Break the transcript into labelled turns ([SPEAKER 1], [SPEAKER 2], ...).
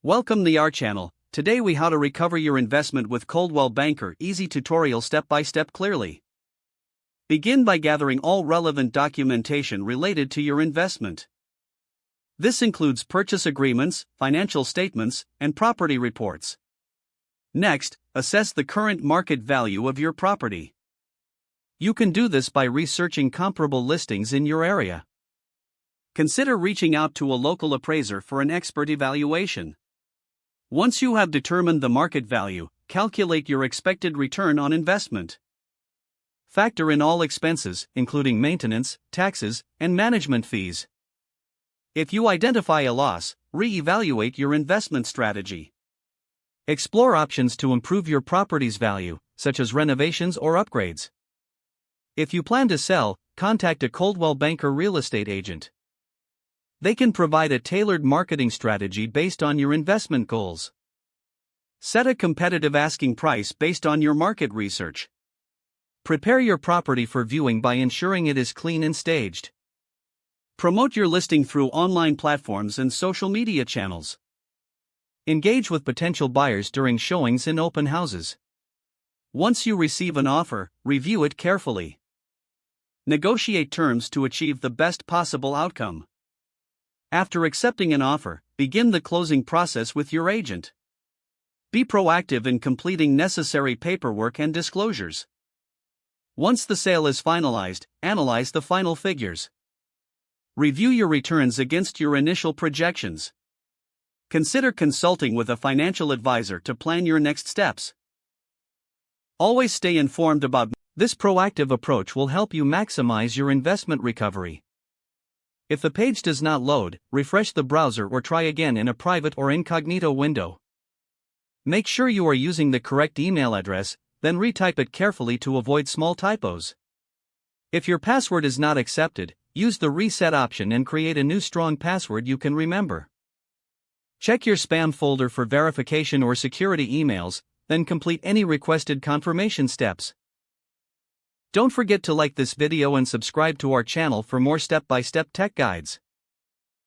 [SPEAKER 1] Welcome to our channel. Today we how to recover your investment with Coldwell Banker. Easy tutorial step by step clearly. Begin by gathering all relevant documentation related to your investment. This includes purchase agreements, financial statements, and property reports. Next, assess the current market value of your property. You can do this by researching comparable listings in your area. Consider reaching out to a local appraiser for an expert evaluation. Once you have determined the market value, calculate your expected return on investment. Factor in all expenses, including maintenance, taxes, and management fees. If you identify a loss, re-evaluate your investment strategy. Explore options to improve your property's value, such as renovations or upgrades. If you plan to sell, contact a Coldwell Banker real estate agent. They can provide a tailored marketing strategy based on your investment goals. Set a competitive asking price based on your market research. Prepare your property for viewing by ensuring it is clean and staged. Promote your listing through online platforms and social media channels. Engage with potential buyers during showings and open houses. Once you receive an offer, review it carefully. Negotiate terms to achieve the best possible outcome. After accepting an offer, begin the closing process with your agent. Be proactive in completing necessary paperwork and disclosures. Once the sale is finalized, analyze the final figures. Review your returns against your initial projections. Consider consulting with a financial advisor to plan your next steps. Always stay informed about this proactive approach will help you maximize your investment recovery. If the page does not load, refresh the browser or try again in a private or incognito window. Make sure you are using the correct email address, then retype it carefully to avoid small typos. If your password is not accepted, use the reset option and create a new strong password you can remember. Check your spam folder for verification or security emails, then complete any requested confirmation steps. Don't forget to like this video and subscribe to our channel for more step-by-step tech guides.